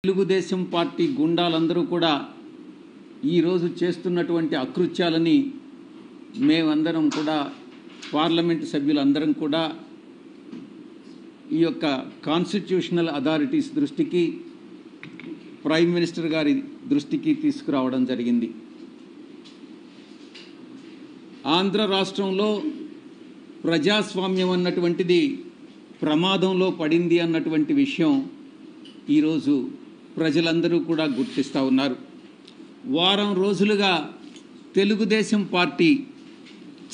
Telugu Desam party గుండాలందరూ కూడా ఈ రోజు చేస్తున్నటువంటి అకృత్యాలని మేమందరం కూడా పార్లమెంట్ సభ్యులందరం కూడా ఈ యొక్క కాన్స్టిట్యూషనల్ అథారిటీస్ దృష్టికి ప్రైమ్ మినిస్టర్ గారి దృష్టికి తీసుకురావడం జరిగింది. ఆంధ్ర రాష్ట్రంలో ప్రజాస్వామ్యం అన్నటువంటిది ప్రమాదంలో పడింది అన్నటువంటి విషయం ఈరోజు ప్రజలందరూ కూడా గుర్తిస్తూ ఉన్నారు. వారం రోజులుగా తెలుగుదేశం పార్టీ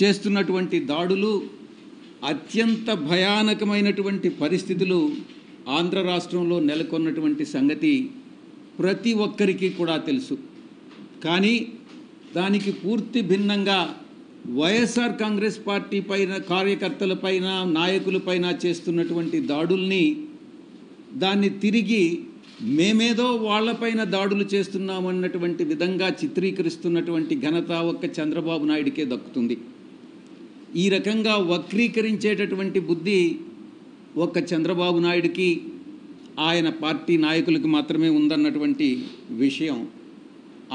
చేస్తున్నటువంటి దాడులు అత్యంత భయానకమైనటువంటి పరిస్థితులు ఆంధ్ర రాష్ట్రంలో నెలకొన్నటువంటి సంగతి ప్రతి ఒక్కరికి కూడా తెలుసు. కానీ దానికి పూర్తి భిన్నంగా వైఎస్ఆర్ కాంగ్రెస్ పార్టీ పైన, కార్యకర్తలపైన, నాయకులపైన చేస్తున్నటువంటి దాడుల్ని దాన్ని తిరిగి మేమేదో వాళ్లపైన దాడులు చేస్తున్నామన్నటువంటి విధంగా చిత్రీకరిస్తున్నటువంటి ఘనత ఒక్క చంద్రబాబు నాయుడికే దక్కుతుంది. ఈ రకంగా వక్రీకరించేటటువంటి బుద్ధి ఒక్క చంద్రబాబు నాయుడికి, ఆయన పార్టీ నాయకులకు మాత్రమే ఉందన్నటువంటి విషయం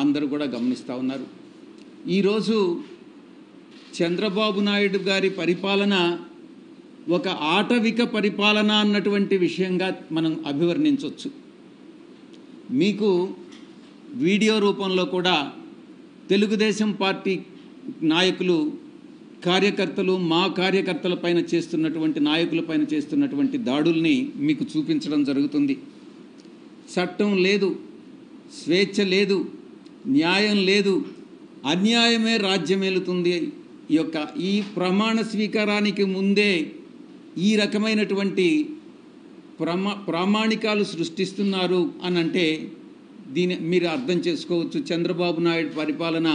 అందరూ కూడా గమనిస్తూ ఉన్నారు. ఈరోజు చంద్రబాబు నాయుడు గారి పరిపాలన ఒక ఆటవిక పరిపాలన అన్నటువంటి విషయంగా మనం అభివర్ణించవచ్చు. మీకు వీడియో రూపంలో కూడా తెలుగుదేశం పార్టీ నాయకులు, కార్యకర్తలు, మా కార్యకర్తలపైన చేస్తున్నటువంటి, నాయకులపైన చేస్తున్నటువంటి దాడుల్ని మీకు చూపించడం జరుగుతుంది. చట్టం లేదు, స్వేచ్ఛ లేదు, న్యాయం లేదు, అన్యాయమే రాజ్యమేలుతుంది. ఈ ప్రమాణ స్వీకారానికి ముందే ఈ రకమైనటువంటి ప్రామాణికాలు సృష్టిస్తున్నారు అని అంటే దీని మీరు అర్థం చేసుకోవచ్చు చంద్రబాబు నాయుడు పరిపాలన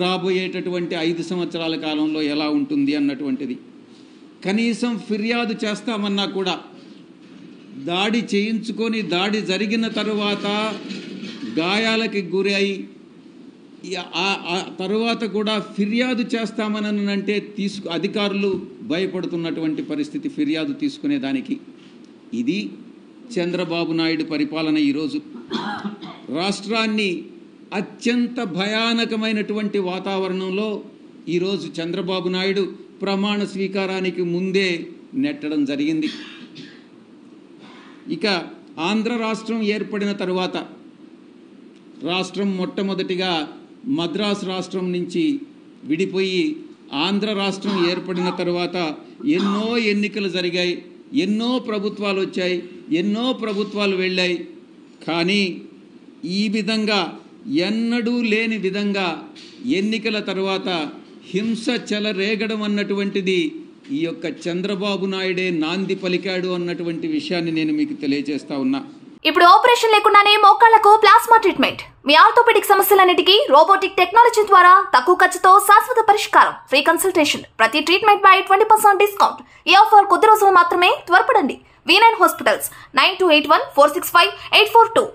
రాబోయేటటువంటి 5 సంవత్సరాల కాలంలో ఎలా ఉంటుంది అన్నటువంటిది. కనీసం ఫిర్యాదు చేస్తామన్నా కూడా దాడి చేయించుకొని, దాడి జరిగిన తరువాత గాయాలకి గురై ఆ తర్వాత కూడా ఫిర్యాదు చేస్తామనంటే అధికారులు భయపడుతున్నటువంటి పరిస్థితి ఫిర్యాదు తీసుకునేదానికి. ఇది చంద్రబాబు నాయుడు పరిపాలన. ఈరోజు రాష్ట్రాన్ని అత్యంత భయానకమైనటువంటి వాతావరణంలో ఈరోజు చంద్రబాబు నాయుడు ప్రమాణ స్వీకారానికి ముందే నెట్టడం జరిగింది. ఇక ఆంధ్ర రాష్ట్రం ఏర్పడిన తరువాత రాష్ట్రం మొట్టమొదటిగా మద్రాసు రాష్ట్రం నుంచి విడిపోయి ఆంధ్ర రాష్ట్రం ఏర్పడిన తర్వాత ఎన్నో ఎన్నికలు జరిగాయి, ఎన్నో ప్రభుత్వాలు వచ్చాయి, ఎన్నో ప్రభుత్వాలు వెళ్ళాయి. కానీ ఈ విధంగా ఎన్నడూ లేని విధంగా ఎన్నికల తర్వాత హింస చెలరేగడం అన్నటువంటిది ఈ యొక్క చంద్రబాబు నాయుడే నాంది పలికాడు అన్నటువంటి విషయాన్ని నేను మీకు తెలియజేస్తా ఉన్నా. ఇప్పుడు ఆపరేషన్ లేకుండానే మోకాళ్లకు ప్లాస్మా ట్రీట్మెంట్. మీ ఆర్థోపెడిక్ సమస్యలన్నిటికీ రోబోటిక్ టెక్నాలజీ ద్వారా తక్కువ ఖర్చుతో శాశ్వత పరిష్కారం. Free consultation. ప్రతి ట్రీట్మెంట్ పై 20% డిస్కౌంట్. ఈ ఆఫర్ కొద్ది రోజులు మాత్రమే. త్వరపడండి. V9 hospitals 9281465842.